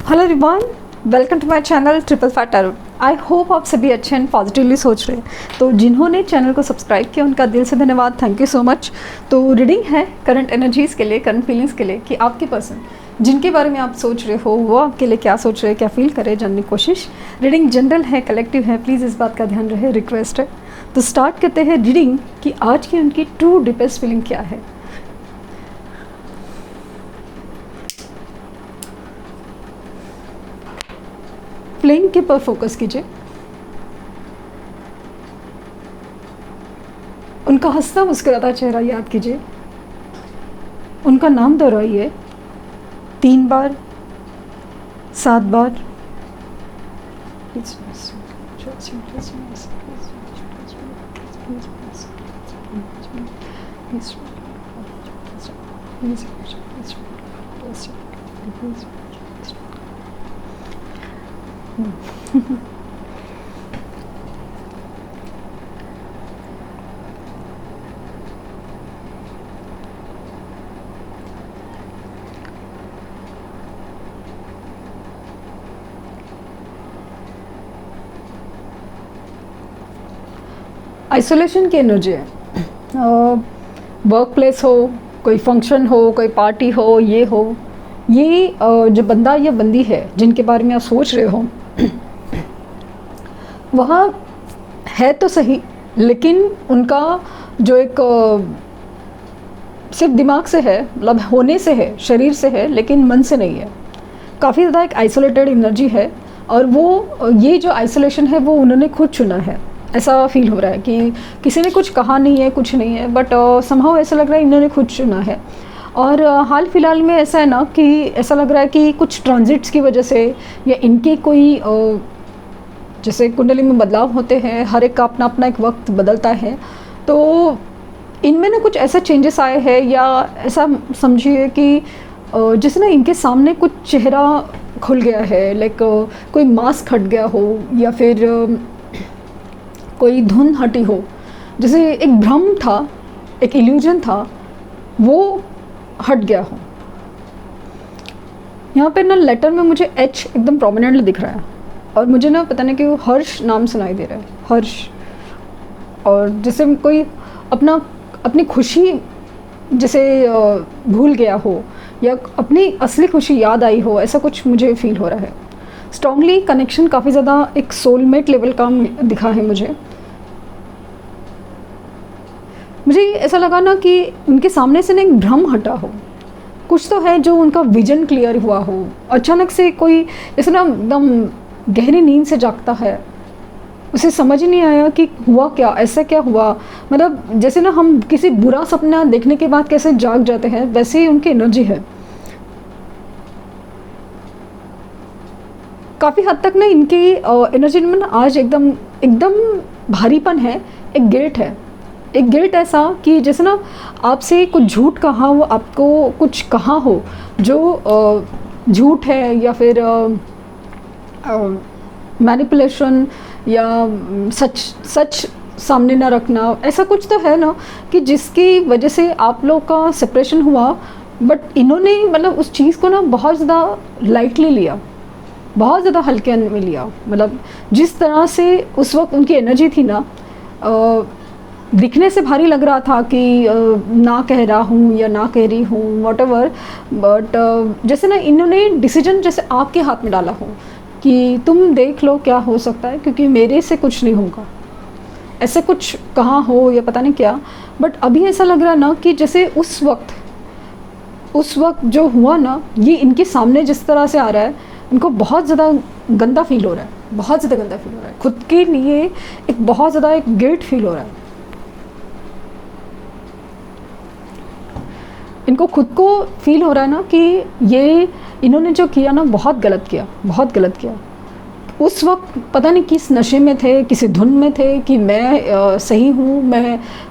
Hello everyone, welcome to my channel triple fat tarot. I hope आप सभी अच्छे and positively सोच रहे हैं। तो जिन्होंने चैनल को सब्सक्राइब किया उनका दिल से धन्यवाद, थैंक यू सो मच। तो रीडिंग है करंट एनर्जीज़ के लिए, करंट फीलिंग्स के लिए कि आपके पर्सन जिनके बारे में आप सोच रहे हो वो आपके लिए क्या सोच रहे हैं, क्या फील करे, जानने की कोशिश। रीडिंग जनरल है, कलेक्टिव है, प्लीज़ इस बात का ध्यान रहे, रिक्वेस्ट है। तो स्टार्ट करते हैं रीडिंग कि आज की उनकी ट्रू डीपेस्ट फीलिंग क्या है। फ्लेम के पर फोकस कीजिए। उनका हंसता मुस्कुराता चेहरा याद कीजिए। उनका नाम दोहराइए 3 बार, 7 बार। आइसोलेशन की एनर्जी है। वर्क प्लेस हो, कोई फंक्शन हो, कोई पार्टी हो, ये हो, ये जो बंदा या बंदी है जिनके बारे में आप सोच रहे हो वहाँ है तो सही, लेकिन उनका जो एक सिर्फ दिमाग से है, मतलब होने से है, शरीर से है, लेकिन मन से नहीं है। काफ़ी ज़्यादा एक आइसोलेटेड एनर्जी है और वो ये जो आइसोलेशन है वो उन्होंने खुद चुना है। ऐसा फील हो रहा है कि किसी ने कुछ कहा नहीं है, कुछ नहीं है, बट समहाउ ऐसा लग रहा है इन्होंने खुद चुना है। और हाल फिलहाल में ऐसा है ना कि ऐसा लग रहा है कि कुछ ट्रांजिट्स की वजह से या इनके कोई जैसे कुंडली में बदलाव होते हैं, हर एक का अपना अपना एक वक्त बदलता है, तो इनमें ना कुछ ऐसा चेंजेस आए हैं, या ऐसा समझिए कि जैसे ना इनके सामने कुछ चेहरा खुल गया है, लाइक कोई मास्क हट गया हो, या फिर कोई धुन हटी हो, जैसे एक भ्रम था, एक इल्यूजन था, वो हट गया हो। यहाँ पे ना लेटर में मुझे एच एकदम प्रोमिनेंटली दिख रहा है, और मुझे ना पता नहीं क्यों हर्ष नाम सुनाई दे रहा है, हर्ष। और जैसे कोई अपनी खुशी जैसे भूल गया हो, या अपनी असली खुशी याद आई हो, ऐसा कुछ मुझे फील हो रहा है। स्ट्रांगली कनेक्शन काफ़ी ज़्यादा एक सोलमेट लेवल का दिखा है मुझे ऐसा लगा ना कि उनके सामने से ना एक भ्रम हटा हो, कुछ तो है जो उनका विजन क्लियर हुआ हो। अचानक से कोई जैसे ना एकदम गहरी नींद से जागता है, उसे समझ ही नहीं आया कि हुआ क्या, ऐसा क्या हुआ। मतलब जैसे ना हम किसी बुरा सपना देखने के बाद कैसे जाग जाते हैं, वैसे ही उनकी एनर्जी है। काफ़ी हद तक ना इनकी एनर्जी में ना आज एकदम भारीपन है, एक गिल्ट है। एक गिल्ट ऐसा कि जैसे ना आपसे कुछ झूठ कहा हो, आपको कुछ कहा हो जो झूठ है, या फिर मैनिपुलेशन, या सच सामने ना रखना, ऐसा कुछ तो है ना कि जिसकी वजह से आप लोग का सेपरेशन हुआ। बट इन्होंने मतलब उस चीज़ को ना बहुत ज़्यादा लाइटली लिया, बहुत ज़्यादा हल्के में लिया। मतलब जिस तरह से उस वक्त उनकी एनर्जी थी ना, दिखने से भारी लग रहा था कि ना कह रहा हूँ या ना कह रही हूँ, वॉटएवर। बट जैसे ना इन्होंने डिसीजन जैसे आपके हाथ में डाला हो कि तुम देख लो क्या हो सकता है, क्योंकि मेरे से कुछ नहीं होगा, ऐसे कुछ कहा हो या पता नहीं क्या। बट अभी ऐसा लग रहा है ना कि जैसे उस वक्त जो हुआ ना, ये इनके सामने जिस तरह से आ रहा है, इनको बहुत ज़्यादा गंदा फील हो रहा है, बहुत ज़्यादा गंदा फील हो रहा है खुद के लिए। एक बहुत ज़्यादा एक गिल्ट फील हो रहा है इनको, खुद को फील हो रहा है ना कि ये इन्होंने जो किया ना बहुत गलत किया, बहुत गलत किया। उस वक्त पता नहीं किस नशे में थे, किसी धुन में थे कि मैं सही हूँ,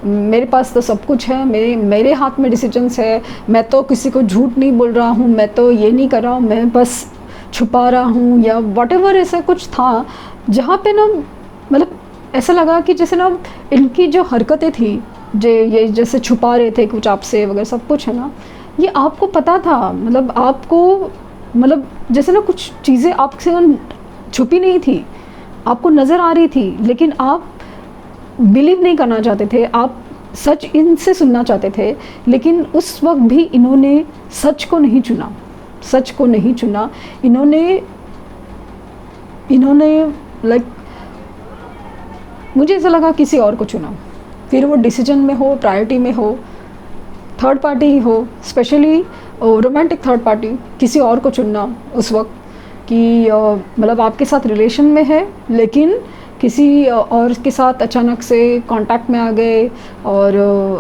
मेरे पास तो सब कुछ है, मेरे हाथ में डिसीजंस है, मैं तो किसी को झूठ नहीं बोल रहा हूँ, मैं तो ये नहीं कर रहा हूँ, मैं बस छुपा रहा हूँ, या व्हाटएवर ऐसा कुछ था। जहाँ पे ना मतलब ऐसा लगा कि जैसे ना इनकी जो हरकतें थी, ये जैसे छुपा रहे थे कुछ आपसे वगैरह, सब कुछ है ना, ये आपको पता था। मतलब आपको मतलब जैसे ना कुछ चीज़ें आपसे छुपी नहीं थी, आपको नज़र आ रही थी, लेकिन आप बिलीव नहीं करना चाहते थे, आप सच इनसे सुनना चाहते थे, लेकिन उस वक्त भी इन्होंने सच को नहीं चुना, सच को नहीं चुना। इन्होंने लाइक मुझे ऐसा लगा किसी और को चुना, फिर वो डिसीजन में हो, प्रायोरिटी में हो, थर्ड पार्टी ही हो, स्पेशली रोमांटिक थर्ड पार्टी, किसी और को चुनना उस वक्त कि मतलब आपके साथ रिलेशन में है लेकिन किसी और के साथ अचानक से कांटेक्ट में आ गए और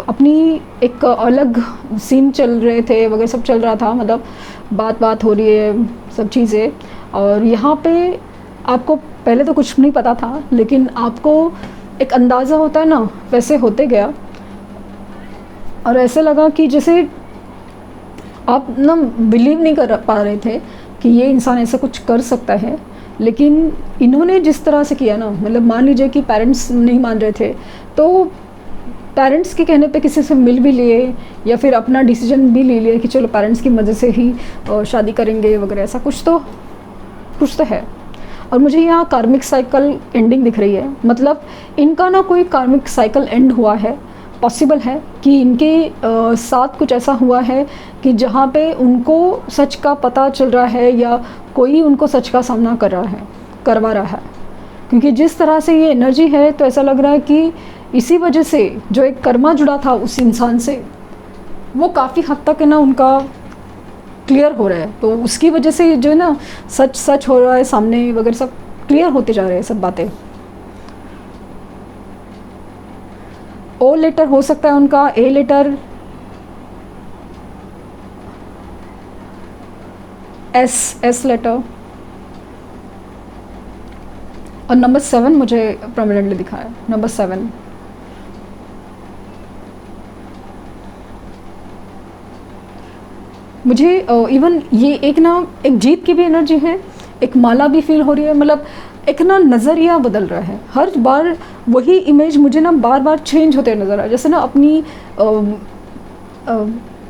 अपनी एक अलग सीन चल रहे थे वगैरह, सब चल रहा था, मतलब बात हो रही है सब चीज़ें। और यहाँ पे आपको पहले तो कुछ नहीं पता था, लेकिन आपको एक अंदाज़ा होता है ना, वैसे होते गया और ऐसे लगा कि जैसे आप ना बिलीव नहीं कर पा रहे थे कि ये इंसान ऐसा कुछ कर सकता है। लेकिन इन्होंने जिस तरह से किया ना, मतलब मान लीजिए कि पेरेंट्स नहीं मान रहे थे, तो पेरेंट्स के कहने पे किसी से मिल भी लिए या फिर अपना डिसीजन भी ले लिया कि चलो पेरेंट्स की मदद से ही शादी करेंगे वगैरह, ऐसा कुछ तो है। और मुझे यहाँ कार्मिक साइकिल एंडिंग दिख रही है, मतलब इनका ना कोई कार्मिक साइकिल एंड हुआ है, पॉसिबल है कि इनके साथ कुछ ऐसा हुआ है कि जहाँ पे उनको सच का पता चल रहा है या कोई उनको सच का सामना करवा रहा है। क्योंकि जिस तरह से ये एनर्जी है तो ऐसा लग रहा है कि इसी वजह से जो एक कर्मा जुड़ा था उस इंसान से, वो काफ़ी हद तक है ना उनका क्लियर हो रहा है। तो उसकी वजह से जो है ना सच हो रहा है सामने वगैरह, सब क्लियर होते जा रहे हैं सब बातें। ओ लेटर हो सकता है उनका, ए लेटर, एस लेटर, और नंबर 7 मुझे प्रोमिनेंटली दिखा है, नंबर 7। मुझे इवन ये एक जीत की भी एनर्जी है, एक माला भी फील हो रही है, मतलब एक ना नज़रिया बदल रहा है। हर बार वही इमेज मुझे ना बार बार चेंज होते नज़र आ, जैसे ना अपनी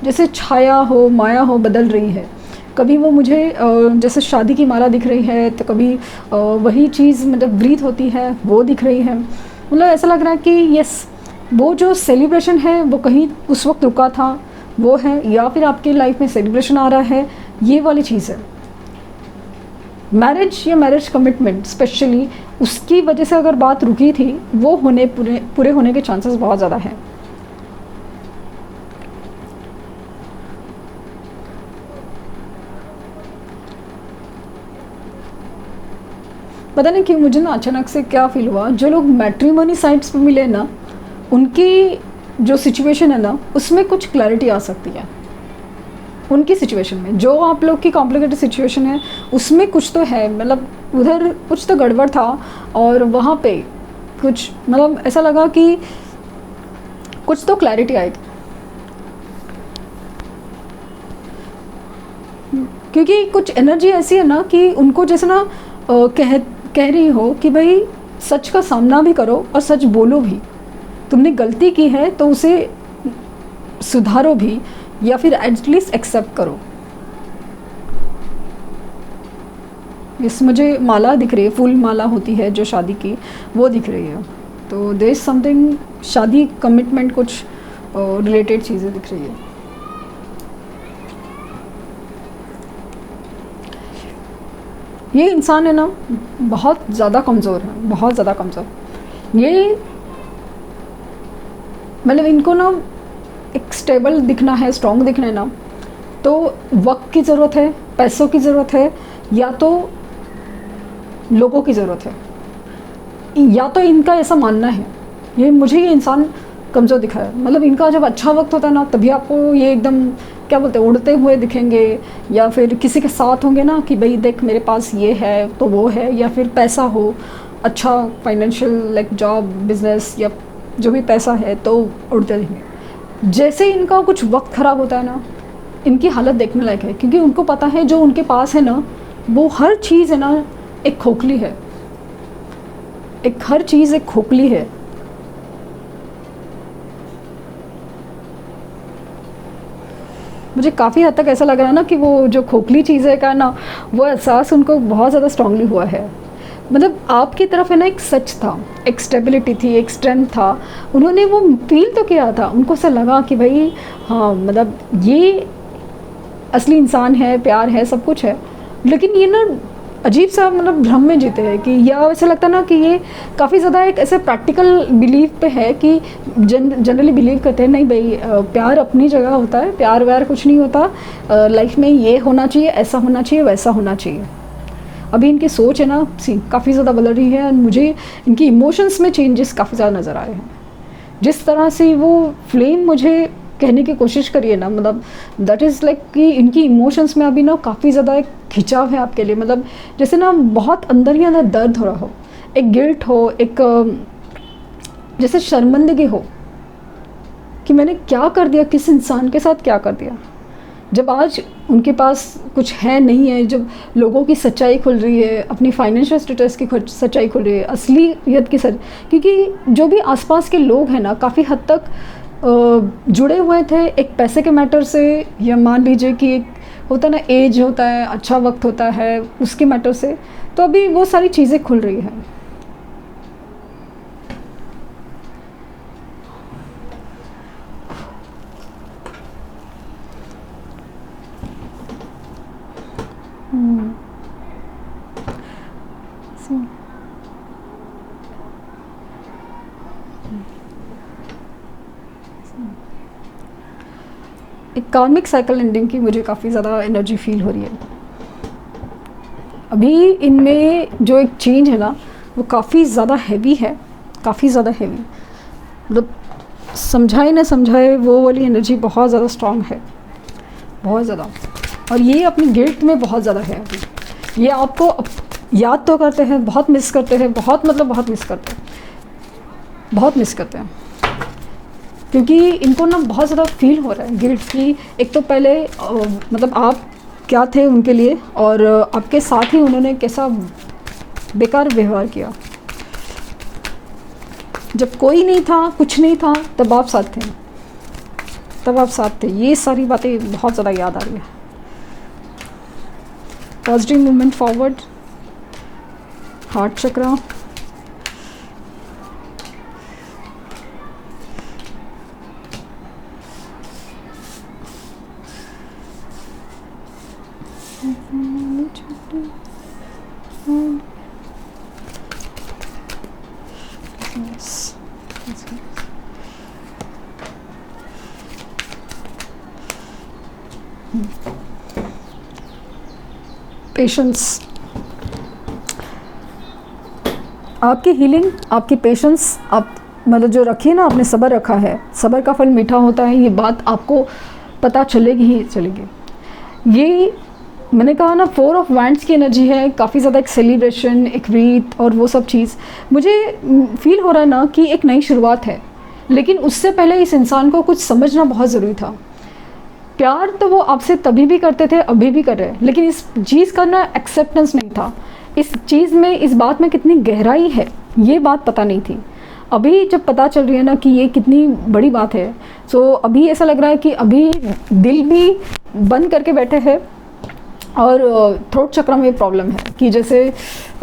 जैसे छाया हो, माया हो, बदल रही है। कभी वो मुझे जैसे शादी की माला दिख रही है, तो कभी वही चीज़ मतलब ब्रीथ होती है वो दिख रही है। मतलब ऐसा लग रहा है कि यस, वो जो सेलिब्रेशन है वो कहीं उस वक्त रुका था वो है, या फिर आपके लाइफ में सेलिब्रेशन आ रहा है, ये वाली चीज़ है। मैरिज या मैरिज कमिटमेंट स्पेशली, उसकी वजह से अगर बात रुकी थी, वो पूरे होने के चांसेस बहुत ज़्यादा हैं। पता नहीं क्यों मुझे ना अचानक से क्या फील हुआ, जो लोग मैट्रिमोनी साइट्स पे मिले ना, उनकी जो सिचुएशन है ना, उसमें कुछ क्लैरिटी आ सकती है। उनकी सिचुएशन में, जो आप लोग की कॉम्प्लिकेटेड सिचुएशन है, उसमें कुछ तो है, मतलब उधर कुछ तो गड़बड़ था और वहाँ पे कुछ मतलब ऐसा लगा कि कुछ तो क्लैरिटी आएगी। क्योंकि कुछ एनर्जी ऐसी है ना कि उनको जैसे ना कह रही हो कि भाई सच का सामना भी करो और सच बोलो भी। तुमने गलती की है तो उसे सुधारो भी, या फिर एटलीस्ट एक्सेप्ट करो। इस मुझे माला दिख रही है, फुल माला होती है जो शादी की, वो दिख रही है। तो देयर इज समथिंग, शादी कमिटमेंट कुछ रिलेटेड चीज़ें दिख रही है। ये इंसान है ना बहुत ज़्यादा कमज़ोर है, बहुत ज़्यादा कमज़ोर। ये मतलब इनको ना एक स्टेबल दिखना है, स्ट्रॉन्ग दिखना है ना, तो वक्त की ज़रूरत है, पैसों की ज़रूरत है, या तो लोगों की ज़रूरत है, या तो इनका ऐसा मानना है। ये इंसान कमज़ोर दिखा है। मतलब इनका जब अच्छा वक्त होता है ना, तभी आपको ये एकदम क्या बोलते हैं, उड़ते हुए दिखेंगे, या फिर किसी के साथ होंगे ना कि भाई देख मेरे पास ये है तो वो है, या फिर पैसा हो, अच्छा फाइनेंशियल लाइक जॉब, बिजनेस, या जो भी पैसा है तो उड़ते दिखेंगे। जैसे इनका कुछ वक्त ख़राब होता है ना, इनकी हालत देखने लायक है, क्योंकि उनको पता है जो उनके पास है ना, वो हर चीज़ है ना एक खोखली है, हर चीज़ एक खोखली है। मुझे काफ़ी हद तक ऐसा लग रहा है ना कि वो जो खोखली चीज़ें का ना, वो एहसास उनको बहुत ज़्यादा स्ट्रांगली हुआ है। मतलब आपकी तरफ है ना एक सच था, एक स्टेबिलिटी थी, एक स्ट्रेंथ था, उन्होंने वो फील तो किया था, उनको ऐसा लगा कि भाई हाँ मतलब ये असली इंसान है, प्यार है, सब कुछ है। लेकिन ये ना अजीब सा मतलब भ्रम में जीते हैं कि, या ऐसा लगता है ना कि ये काफ़ी ज़्यादा एक ऐसे प्रैक्टिकल बिलीव पे है कि जनरली बिलीव करते हैं नहीं भाई प्यार अपनी जगह होता है, प्यार व्यार कुछ नहीं होता, लाइफ में ये होना चाहिए, ऐसा होना चाहिए, वैसा होना चाहिए। अभी इनकी सोच है ना काफ़ी ज़्यादा बदल रही है, और मुझे इनकी इमोशंस में चेंजेस काफ़ी ज़्यादा नज़र आ रहे हैं। जिस तरह से वो फ्लेम मुझे कहने की कोशिश करिए ना, मतलब दैट इज़ लाइक कि इनकी इमोशंस में अभी ना काफ़ी ज़्यादा एक खिंचाव है आपके लिए। मतलब जैसे ना बहुत अंदर ही अंदर दर्द हो रहा हो, एक गिल्ट हो, एक जैसे शर्मिंदगी हो कि मैंने क्या कर दिया, किस इंसान के साथ क्या कर दिया। जब आज उनके पास कुछ है नहीं है, जब लोगों की सच्चाई खुल रही है, अपनी फाइनेंशियल स्टेटस की सच्चाई खुल रही है, असलियत की क्योंकि जो भी आसपास के लोग हैं ना काफ़ी हद तक जुड़े हुए थे एक पैसे के मैटर से, या मान लीजिए कि एक होता ना एज होता है, अच्छा वक्त होता है, उसके मैटर से। तो अभी वो सारी चीज़ें खुल रही हैं। एक कार्मिक साइकिल एंडिंग की मुझे काफ़ी ज़्यादा एनर्जी फील हो रही है। अभी इनमें जो एक चेंज है ना वो काफ़ी ज़्यादा हैवी है, काफ़ी ज़्यादा हैवी। मतलब समझाए ना समझाए वो वाली एनर्जी बहुत ज़्यादा स्ट्रांग है, बहुत ज़्यादा। और ये अपनी गिल्ट में बहुत ज़्यादा है अभी। ये आपको याद तो करते हैं, बहुत मिस करते हैं, बहुत मतलब बहुत मिस करते हैं, बहुत मिस करते हैं, क्योंकि इनको ना बहुत ज़्यादा फील हो रहा है गिल्ट की। एक तो पहले मतलब आप क्या थे उनके लिए, और आपके साथ ही उन्होंने कैसा बेकार व्यवहार किया। जब कोई नहीं था, कुछ नहीं था, तब आप साथ थे, तब आप साथ थे। ये सारी बातें बहुत ज़्यादा याद आ रही है। पॉजिटिव मूवमेंट फॉरवर्ड, हार्ट चक्रा, पेशेंस। आपकी हीलिंग, आपकी पेशेंस, आप मतलब जो रखिए ना, आपने सब्र रखा है, सब्र का फल मीठा होता है, ये बात आपको पता चलेगी ही चलेगी। ये मैंने कहा ना 4 ऑफ वैंड्स की एनर्जी है, काफ़ी ज़्यादा एक सेलिब्रेशन, एक रीत और वो सब चीज़। मुझे फील हो रहा है ना कि एक नई शुरुआत है, लेकिन उससे पहले इस इंसान को कुछ समझना बहुत ज़रूरी था। प्यार तो वो आपसे तभी भी करते थे, अभी भी कर रहे हैं, लेकिन इस चीज़ का ना एक्सेप्टेंस नहीं था। इस चीज़ में, इस बात में कितनी गहराई है ये बात पता नहीं थी। अभी जब पता चल रही है ना कि ये कितनी बड़ी बात है, तो अभी ऐसा लग रहा है कि अभी दिल भी बंद करके बैठे हैं, और थ्रोट चक्र में प्रॉब्लम है कि जैसे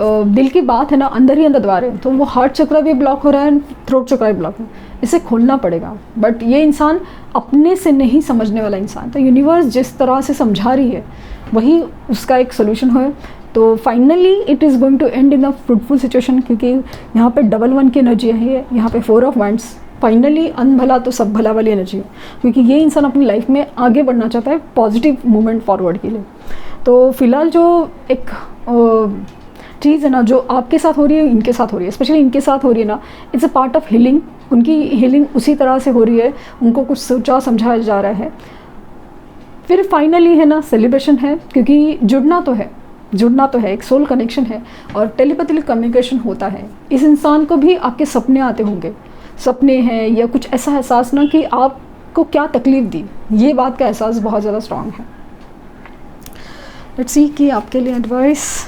दिल की बात है ना अंदर ही अंदर दबा रहे हैं, तो वो हार्ट चक्र भी ब्लॉक हो रहा है, थ्रोट चक्र भी ब्लॉक है, इसे खोलना पड़ेगा। बट ये इंसान अपने से नहीं समझने वाला इंसान, तो यूनिवर्स जिस तरह से समझा रही है वही उसका एक सोल्यूशन हो। तो finally it is going to end in a fruitful situation, क्योंकि यहाँ पे डबल 1 की एनर्जी है, यहाँ पे 4 ऑफ वैंड्स, फाइनली अनभला तो सब भला वाली एनर्जी है, क्योंकि ये इंसान अपनी लाइफ में आगे बढ़ना चाहता है पॉजिटिव मूवमेंट फॉरवर्ड के लिए। तो फिलहाल जो एक चीज़ है ना जो आपके साथ हो रही है, इनके साथ हो रही है, स्पेशली इनके साथ हो रही है ना, it's a part of healing. उनकी हीलिंग उसी तरह से हो रही है, उनको कुछ सोचा समझाया जा रहा है। फिर फाइनली है ना सेलिब्रेशन है, क्योंकि जुड़ना तो है, जुड़ना तो है, एक सोल कनेक्शन है, और टेलीपैथिक कम्युनिकेशन होता है। इस इंसान को भी आपके सपने आते होंगे, सपने हैं या कुछ ऐसा एहसास ना कि आपको क्या तकलीफ़ दी, ये बात का एहसास बहुत ज़्यादा स्ट्रांग है। लेट्स सी कि आपके लिए advice.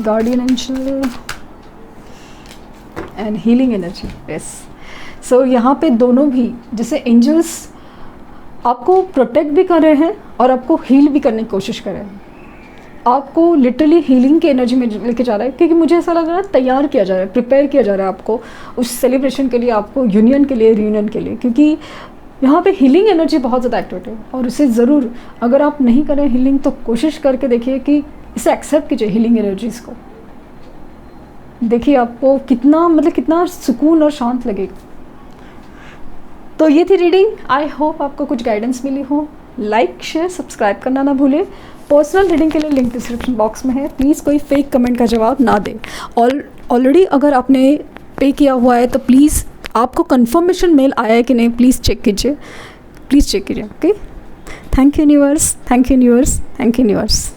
Guardian angel, and healing energy. Yes, so यहाँ पे दोनों भी, जैसे एंजल्स आपको प्रोटेक्ट भी कर रहे हैं और आपको हील भी करने की कोशिश कर रहे हैं, आपको लिटरली हीलिंग की एनर्जी में लेके जा रहा है, क्योंकि मुझे ऐसा लग रहा है तैयार किया जा रहा है, प्रिपेयर किया जा रहा है आपको उस सेलिब्रेशन के लिए, आपको यूनियन के लिए, रियूनियन के लिए, क्योंकि यहाँ पे हीलिंग एनर्जी बहुत ज़्यादा एक्टिवेट है। और उसे ज़रूर, अगर आप नहीं करें हीलिंग तो कोशिश करके देखिए कि इसे एक्सेप्ट कीजिए, हीलिंग एनर्जीज़ को। देखिए आपको कितना, मतलब कितना सुकून और शांत लगेगा। तो ये थी रीडिंग, आई होप आपको कुछ गाइडेंस मिली हो। लाइक, शेयर, सब्सक्राइब करना ना भूलें। पर्सनल रीडिंग के लिए लिंक डिस्क्रिप्शन बॉक्स में है, प्लीज़ कोई फेक कमेंट का जवाब ना दें। ऑलरेडी अगर आपने पे किया हुआ है तो प्लीज़, आपको कंफर्मेशन मेल आया है कि नहीं, प्लीज़ चेक कीजिए, प्लीज़ चेक कीजिए। Okay, thank you universe, thank you universe, thank you universe.